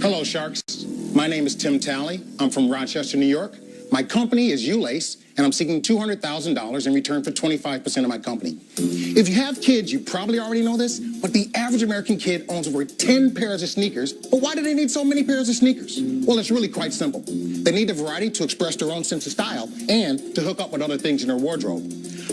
Hello, Sharks. My name is Tim Talley. I'm from Rochester, New York. My company is ULace, and I'm seeking $200,000 in return for 25% of my company. If you have kids, you probably already know this, but the average American kid owns over 10 pairs of sneakers. But why do they need so many pairs of sneakers? Well, it's really quite simple. They need a variety to express their own sense of style and to hook up with other things in their wardrobe.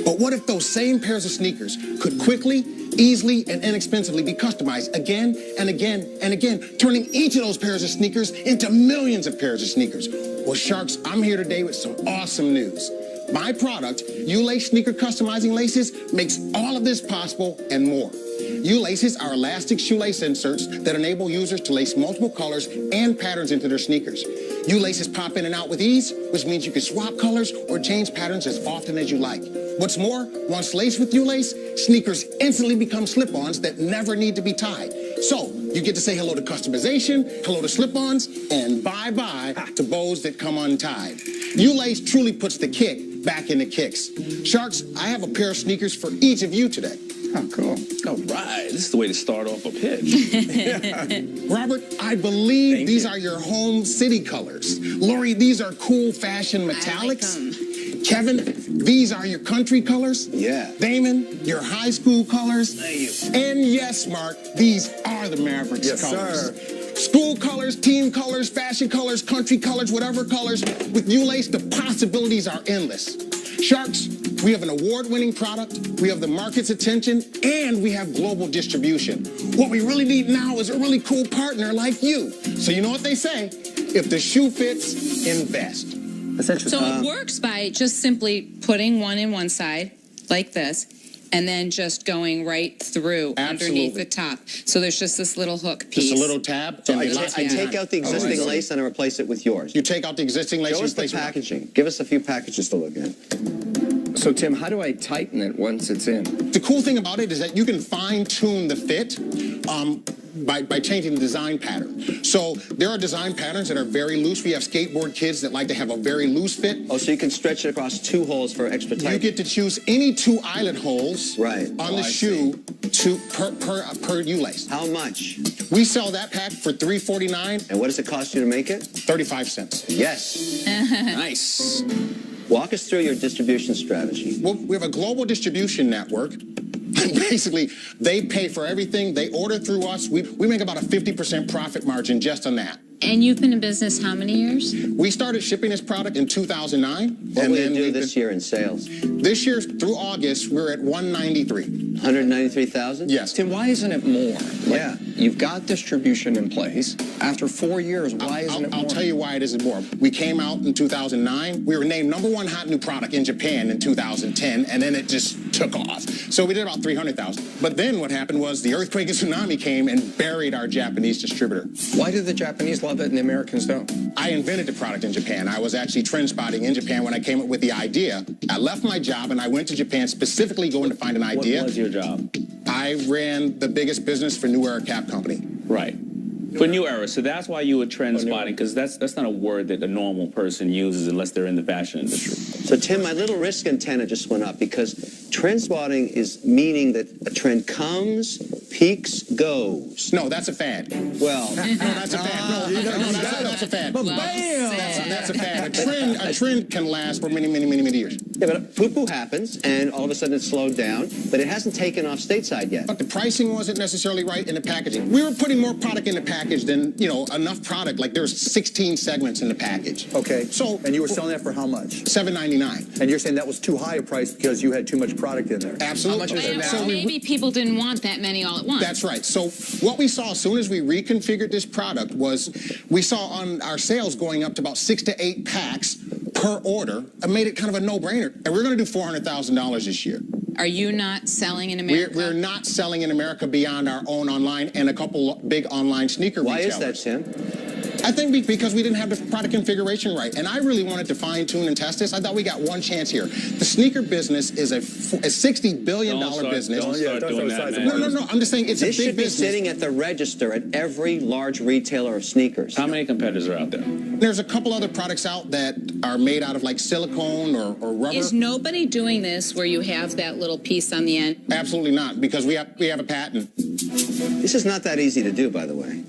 But what if those same pairs of sneakers could quickly, easily, and inexpensively be customized again and again and again, turning each of those pairs of sneakers into millions of pairs of sneakers? Well, Sharks, I'm here today with some awesome news. My product, ULace Sneaker Customizing Laces, makes all of this possible and more. ULaces are elastic shoelace inserts that enable users to lace multiple colors and patterns into their sneakers. ULaces pop in and out with ease, which means you can swap colors or change patterns as often as you like. What's more, once laced with ULace, sneakers instantly become slip-ons that never need to be tied. So, you get to say hello to customization, hello to slip-ons, and bye-bye to bows that come untied. ULace truly puts the kick back into kicks. Sharks, I have a pair of sneakers for each of you today. Oh, cool. All right. This is the way to start off a pitch. Robert, I believe these are your home city colors. Lori, these are cool fashion metallics. Kevin, these are your country colors. Yeah. Damon, your high school colors. Thank you. And yes, Mark, these are the Mavericks colors. Sir. School colors, team colors, fashion colors, country colors, whatever colors. With ULace, the possibilities are endless. Sharks, we have an award-winning product, we have the market's attention, and we have global distribution. What we really need now is a really cool partner like you. So you know what they say, if the shoe fits, invest. That's interesting. So it works by just simply putting one in one side, like this, and then just going right through underneath the top. So there's just this little hook piece. Just a little tab. So I take out the existing lace and I replace it with yours. You take out the existing lace. Show us the packaging. Give us a few packages to look at. So, Tim, how do I tighten it once it's in? The cool thing about it is that you can fine-tune the fit by changing the design pattern. So there are design patterns that are very loose. We have skateboard kids that like to have a very loose fit. Oh, so you can stretch it across 2 holes for extra tight. You get to choose any 2 eyelet holes on the shoe per ULace. How much? We sell that pack for $3.49. And what does it cost you to make it? 35 cents. Yes. Nice. Walk us through your distribution strategy. Well, we have a global distribution network. Basically, they pay for everything. They order through us. We make about a 50% profit margin just on that. And you've been in business how many years? We started shipping this product in 2009. What will you do this year in sales? This year, through August, we're at 193. 193,000? Yes. Tim, why isn't it more? Yeah. You've got distribution in place. After 4 years, why isn't it more? I'll tell you why it isn't more. We came out in 2009. We were named #1 hot new product in Japan in 2010, and then it just took off. So we did about 300,000. But then what happened was the earthquake and tsunami came and buried our Japanese distributor. Why do the Japanese love it and the Americans don't? I invented the product in Japan. I was actually trend spotting in Japan when I came up with the idea. I left my job and I went to Japan specifically going to find an idea. What was your job? I ran the biggest business for New Era Cap Company. Right. For New Era, so that's why you were trend spotting, because that's not a word that a normal person uses unless they're in the fashion industry. So, Tim, my little risk antenna just went up because trend spotting is meaning that a trend comes, peaks, goes. No, that's a fad. Well, no, that's a fad. No, that's a fad. Bam! That's a fad. A trend can last for many years. Yeah, but poo-poo happens, and all of a sudden it's slowed down, but it hasn't taken off stateside yet. But the pricing wasn't necessarily right in the packaging. We were putting more product in the package than, enough product. Like there's 16 segments in the package. Okay. So, and you were selling that for how much? $7.99. And you're saying that was too high a price because you had too much product in there? Absolutely. How much is it now? So maybe people didn't want that many all at once. That's right. So what we saw as soon as we reconfigured this product was we saw on our sales going up to about 6 to 8 packs per order. It made it kind of a no-brainer. And we're going to do $400,000 this year. Are you not selling in America? We're not selling in America beyond our own online and a couple big online sneaker retailers. Why is that, Tim? I think because we didn't have the product configuration right. And I really wanted to fine-tune and test this. I thought we got one chance here. The sneaker business is a $60 billion business. Don't start doing that, man. No. I'm just saying it's a big business. This should be sitting at the register at every large retailer of sneakers. How many competitors are out there? There's a couple other products out that are made out of like silicone or rubber. Is nobody doing this where you have that little piece on the end? Absolutely not, because we have a patent. This is not that easy to do, by the way.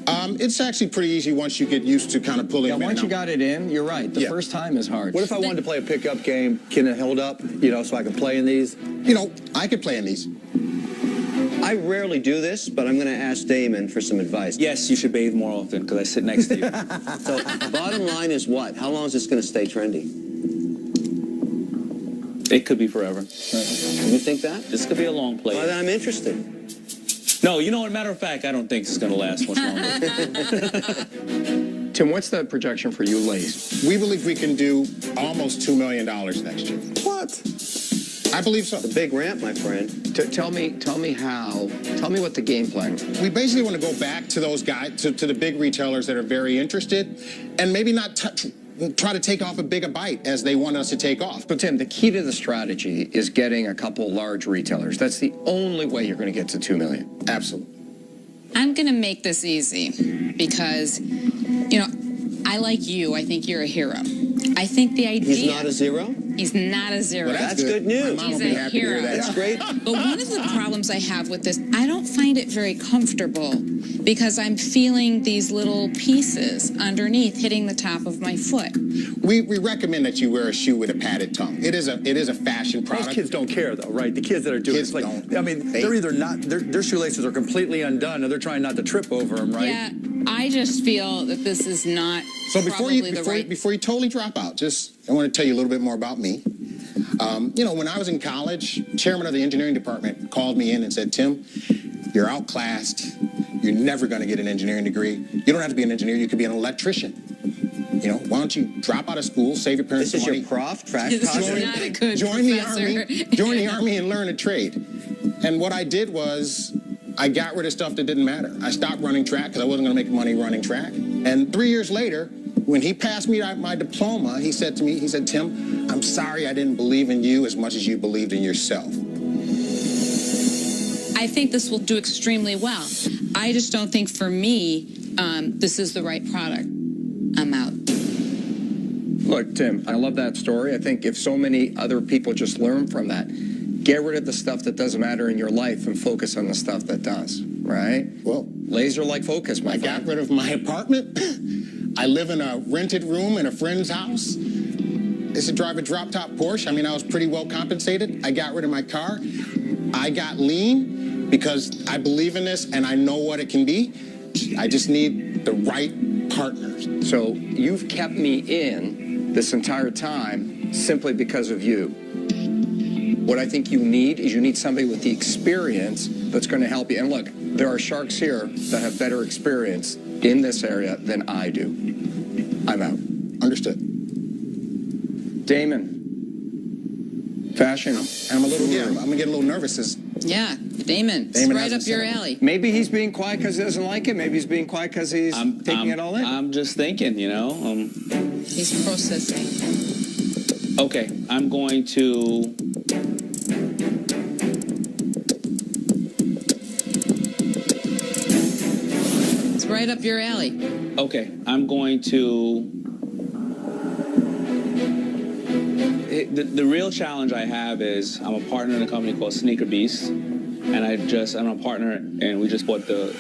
It's actually pretty easy once you get used to kind of pulling Yeah, them in once and you out. got it in, you're right. The Yeah. first time is hard. What if I wanted to play a pickup game? Can it hold up, so I can play in these? You know, I could play in these. I rarely do this, but I'm going to ask Damon for some advice. Yes, you should bathe more often because I sit next to you. So, bottom line is what? How long is this going to stay trendy? It could be forever. You think that? This could be a long play. Well, then I'm interested. No, you know what? Matter of fact, I don't think it's going to last much longer. Tim, what's the projection for you, Lace? We believe we can do almost $2 million next year. What? I believe so. Big ramp, my friend. Tell me how. Tell me what the game plan is. We basically want to go back to those guys, to the big retailers that are very interested, and maybe not try to take off a bigger bite as they want us to take off. So, Tim, the key to the strategy is getting a couple large retailers. That's the only way you're going to get to 2 million. Absolutely. I'm going to make this easy because, I like you. I think you're a hero. I think the idea... He's not a zero? He's not a zero. Well, That's good news. My mom He's will be a happy to hear hero. that. That's great. But one of the problems I have with this, I don't find it very comfortable because I'm feeling these little pieces underneath hitting the top of my foot. We recommend that you wear a shoe with a padded tongue. It is a fashion product. Most kids don't care, though, right? The kids that are doing Kids it's like, don't. I mean, they're either not, their shoelaces are completely undone, or they're trying not to trip over them, right? Yeah, I just feel that this is not So before probably the right... before you totally drop out, I want to tell you a little bit more about me. When I was in college, chairman of the engineering department called me in and said, Tim, you're outclassed. You're never going to get an engineering degree. You don't have to be an engineer. You could be an electrician. Why don't you drop out of school, save your parents This is money, your prof, track This is talker? not a good join the professor. join the army and learn a trade. And what I did was I got rid of stuff that didn't matter. I stopped running track because I wasn't going to make money running track. And 3 years later, when he passed me my diploma, he said to me, Tim, I'm sorry I didn't believe in you as much as you believed in yourself. I think this will do extremely well. I just don't think for me, this is the right product. I'm out. Look, Tim, I love that story. I think if so many other people just learn from that, get rid of the stuff that doesn't matter in your life and focus on the stuff that does, right? Well, Laser-like focus, my I friend. got rid of my apartment. I live in a rented room in a friend's house. I used to drive a drop-top Porsche. I mean, I was pretty well compensated. I got rid of my car. I got lean because I believe in this and I know what it can be. I just need the right partners. So you've kept me in this entire time simply because of you. What I think you need somebody with the experience that's going to help you. And look, there are sharks here that have better experience in this area than I do. I'm out. Understood. Damon, fashion. I'm going to get a little nervous as Yeah, Damon, it's Damon right up hasn't your said it. alley. Maybe he's being quiet because he doesn't like it. Maybe he's being quiet because he's taking it all in. I'm just thinking, He's processing. Okay, I'm going to... It's right up your alley. Okay, I'm going to... The real challenge I have is I'm a partner in a company called Sneaker Beast, and I'm a partner, and we just bought the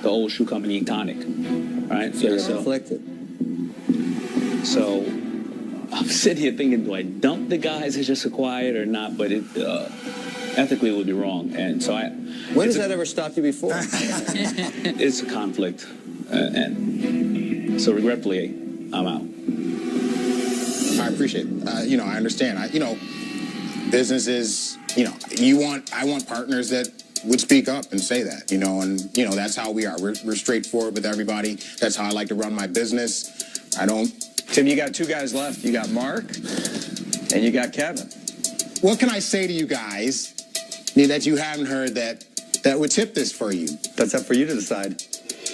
old shoe company Econic, right? So you're conflicted. So I'm sitting here thinking, do I dump the guys I just acquired or not? But ethically it would be wrong, and so When has that ever stopped you before? it's a conflict, and so regretfully, I'm out. I appreciate it. I understand. Business is, I want partners that would speak up and say that, and, that's how we are. We're straightforward with everybody. That's how I like to run my business. Tim, you got two guys left. You got Mark and you got Kevin. What can I say to you guys that you haven't heard that would tip this for you? That's up for you to decide.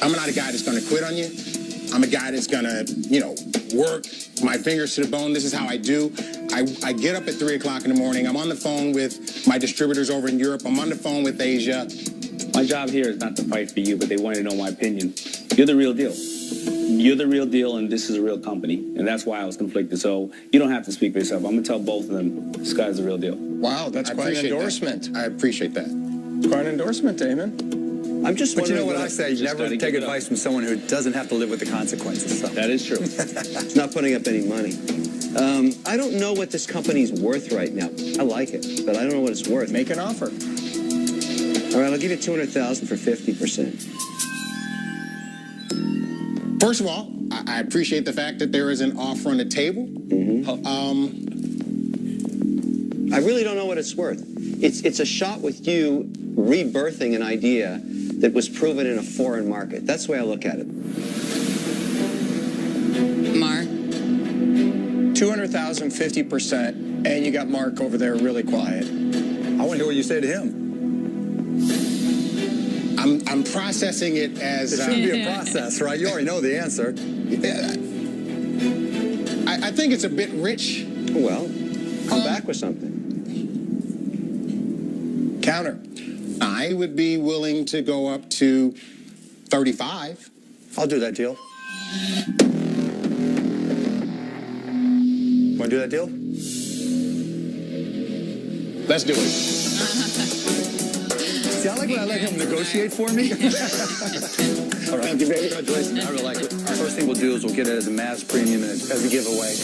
I'm not a guy that's going to quit on you. I'm a guy that's going to, work my fingers to the bone. This is how I do. I get up at 3 o'clock in the morning. I'm on the phone with my distributors over in Europe. I'm on the phone with Asia. My job here is not to fight for you, but they want to know my opinion. You're the real deal. You're the real deal, and this is a real company. And that's why I was conflicted. So you don't have to speak for yourself. I'm going to tell both of them, this guy's the real deal. Wow, that's I quite an appreciate endorsement. that. I appreciate that. Quite an endorsement, Damon. I'm just But you wondering. know what I whether- say? Just Never gotta take give it up. advice from someone who doesn't have to live with the consequences. So. That is true. It's not putting up any money. I don't know what this company's worth right now. I like it, but I don't know what it's worth. Make an offer. All right, I'll give you $200,000 for 50%. First of all, I appreciate the fact that there is an offer on the table. I really don't know what it's worth. It's a shot with you rebirthing an idea that was proven in a foreign market. That's the way I look at it. Mar, 200,000, 50%, and you got Mark over there really quiet. I want to hear what you say to him. I'm processing it as It shouldn't be a process, right? You already know the answer. I think it's a bit rich. Well, come back with something. Counter. I would be willing to go up to 35. I'll do that deal. Want to do that deal? Let's do it. See, I like when I let him negotiate for me. All right. Thank you, baby. Congratulations. I really like it. First thing we'll do is we'll get it as a Mavs premium and as a giveaway.